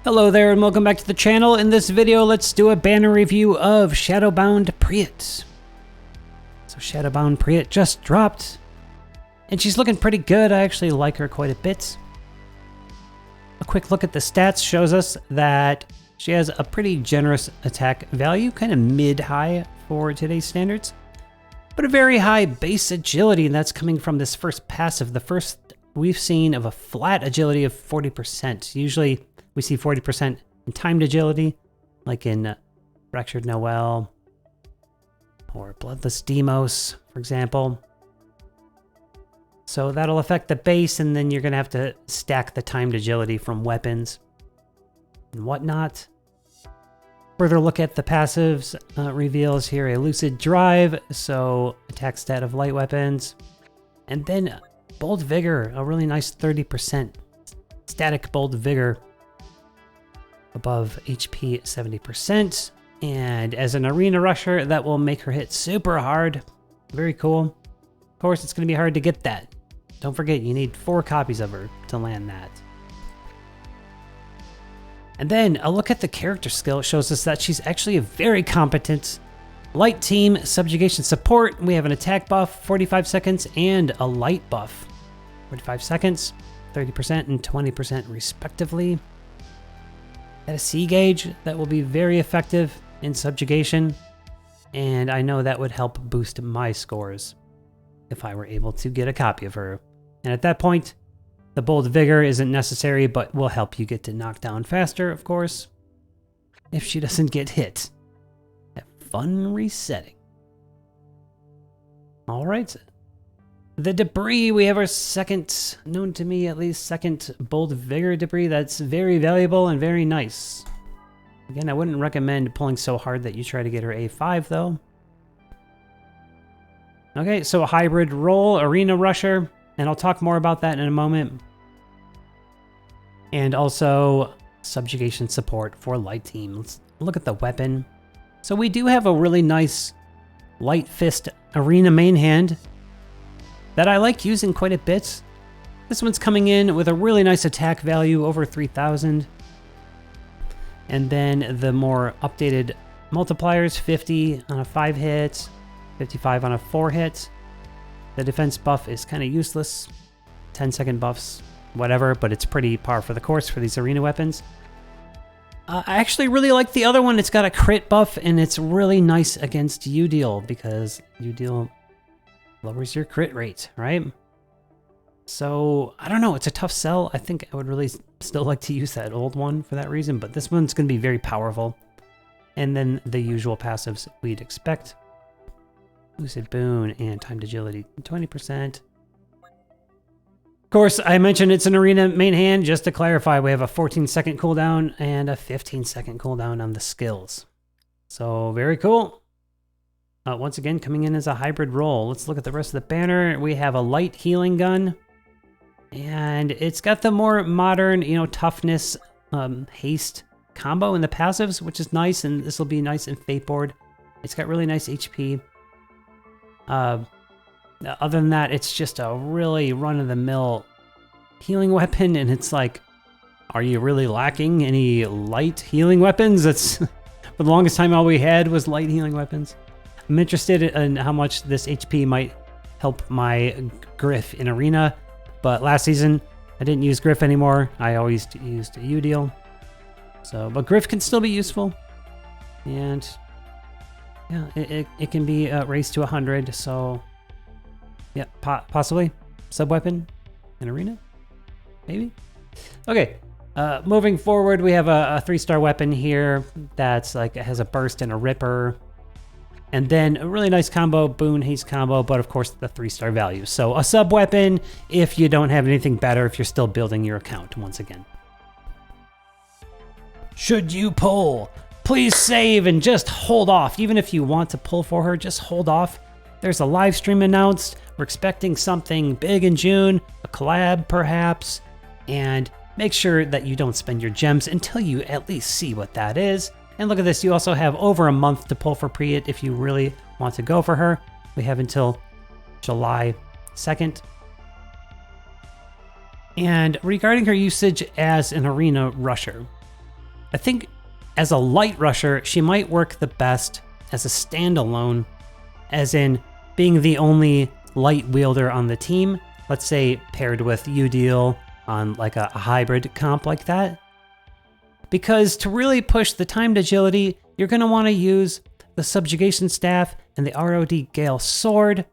Hello there and welcome back to the channel. In this video, let's do a banner review of Shadowbound Priyet. So Shadowbound Priyet just dropped, and she's looking pretty good. I actually like her quite a bit. A quick look at the stats shows us that she has a pretty generous attack value, kind of mid-high for today's standards, but a very high base agility, and that's coming from this first passive, the first we've seen of a flat agility of 40%. Usually we see 40% in timed agility, like in Fractured Noel or Bloodless Demos, for example. So that'll affect the base, and then you're going to have to stack the timed agility from weapons and whatnot. Further look at the passives reveals here a Lucid Drive, so attack stat of light weapons. And then Bold Vigor, a really nice 30% static Bold Vigor above HP 70%. And as an arena rusher, that will make her hit super hard. Very cool. Of course, it's going to be hard to get that. Don't forget, you need 4 copies of her to land that. And then a look at the character skill shows us that she's actually a very competent light team subjugation support. We have an attack buff, 45 seconds, and a light buff, 45 seconds, 30% and 20% respectively. At a C gauge, that will be very effective in subjugation, and I know that would help boost my scores if I were able to get a copy of her. And at that point, the Bold Vigor isn't necessary, but will help you get to knockdown faster, of course, if she doesn't get hit. Have fun resetting. All right. The debris, we have our second, known to me at least, second Bold Vigor debris. That's very valuable and very nice. Again, I wouldn't recommend pulling so hard that you try to get her A5 though. Okay, so a hybrid role, Arena Rusher, and I'll talk more about that in a moment. And also subjugation support for light team. Let's look at the weapon. So we do have a really nice light fist arena main hand that I like using quite a bit. This one's coming in with a really nice attack value, over 3,000. And then the more updated multipliers, 50 on a 5 hit, 55 on a 4 hit. The defense buff is kind of useless. 10-second buffs, whatever, but it's pretty par for the course for these arena weapons. I actually really like the other one. It's got a crit buff, and it's really nice against U-Deal, because U-Deal lowers your crit rate, right? So, I don't know, it's a tough sell. I think I would really still like to use that old one for that reason, but this one's going to be very powerful. And then the usual passives we'd expect. Lucid Boon and Timed Agility, 20%. Of course, I mentioned it's an arena main hand. Just to clarify, we have a 14-second cooldown and a 15-second cooldown on the skills. So, very cool. Once again, coming in as a hybrid role. Let's look at the rest of the banner. We have a light healing gun, and it's got the more modern, toughness, haste combo in the passives, which is nice, and this will be nice in Fateboard. It's got really nice HP. Other than that, it's just a really run-of-the-mill healing weapon, and it's like, are you really lacking any light healing weapons? That's for the longest time all we had was light healing weapons. I'm interested in how much this HP might help my Griff in Arena, but last season I didn't use Griff anymore. I always used U-Deal. So, but Griff can still be useful, and yeah, it can be raised to 100. So, yeah, possibly sub-weapon in Arena, maybe. Okay, moving forward, we have a 3-star weapon here that's like, it has a burst and a ripper. And then a really nice combo, Boon, Haste combo, but of course the 3-star value. So a sub-weapon if you don't have anything better, if you're still building your account once again. Should you pull, please save and just hold off. Even if you want to pull for her, just hold off. There's a live stream announced. We're expecting something big in June, a collab perhaps. And make sure that you don't spend your gems until you at least see what that is. And look at this, you also have over a month to pull for Priyet if you really want to go for her. We have until July 2nd. And regarding her usage as an arena rusher, I think as a light rusher, she might work the best as a standalone, as in being the only light wielder on the team. Let's say paired with Udeal on like a hybrid comp like that. Because to really push the timed agility, you're going to want to use the Subjugation Staff and the ROD Gale Sword.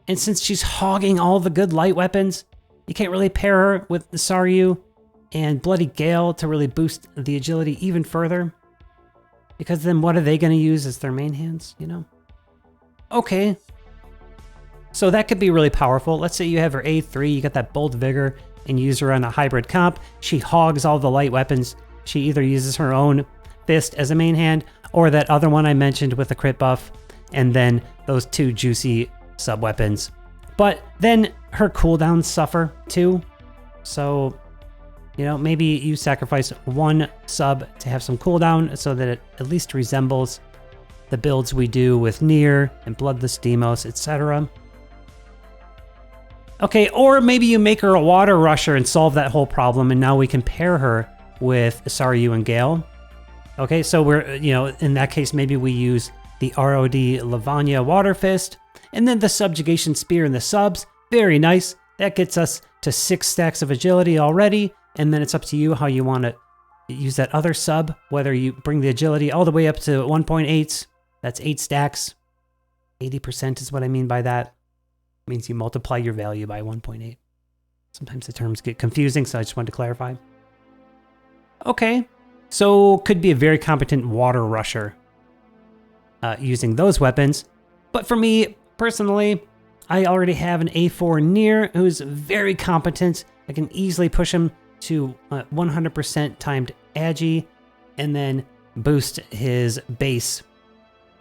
And since she's hogging all the good light weapons, you can't really pair her with Saryu and Bloody Gale to really boost the agility even further. Because then what are they going to use as their main hands, you know? Okay. So that could be really powerful. Let's say you have her A3, you got that Bold Vigor, and you use her on a hybrid comp. She hogs all the light weapons. She either uses her own fist as a main hand, or that other one I mentioned with the crit buff, and then those 2 juicy sub-weapons. But then her cooldowns suffer too. So, you know, maybe you sacrifice 1 sub to have some cooldown so that it at least resembles the builds we do with Nier and Bloodless Demos, etc. Okay, or maybe you make her a water rusher and solve that whole problem, and now we can pair her with Saryu and Gale. Okay, so we're, you know, in that case, maybe we use the ROD Lavanya Water Fist, and then the Subjugation Spear and the subs. Very nice. That gets us to 6 stacks of agility already, and then it's up to you how you want to use that other sub, whether you bring the agility all the way up to 1.8. That's 8 stacks. 80% is what I mean by that. It means you multiply your value by 1.8. Sometimes the terms get confusing, so I just wanted to clarify. Okay, so could be a very competent water rusher using those weapons. But for me, personally, I already have an A4 Nier who's very competent. I can easily push him to 100% timed agi, and then boost his base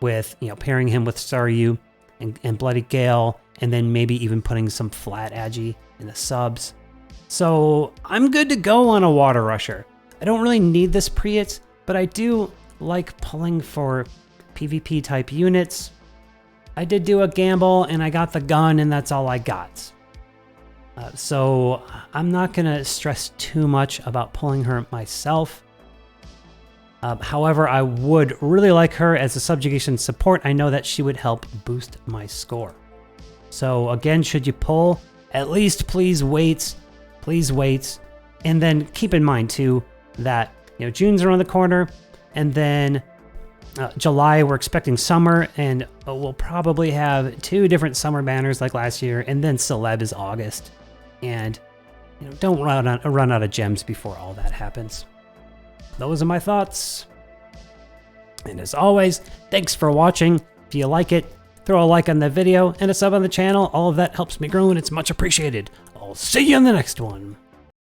with, you know, pairing him with Saryu and Bloody Gale, and then maybe even putting some flat agi in the subs. So I'm good to go on a water rusher. I don't really need this Priyet, but I do like pulling for PvP type units. I did do a gamble and I got the gun, and that's all I got. So I'm not gonna stress too much about pulling her myself. However, I would really like her as a subjugation support. I know that she would help boost my score. So again, should you pull, at least please wait. And then keep in mind too that, you know, June's around the corner, and then July we're expecting summer, and we'll probably have 2 different summer banners like last year, and then Celeb is August. And, you know, don't run out of gems before all that happens. Those are my thoughts. And as always, thanks for watching. If you like it, throw a like on the video and a sub on the channel. All of that helps me grow, and it's much appreciated. I'll see you in the next one.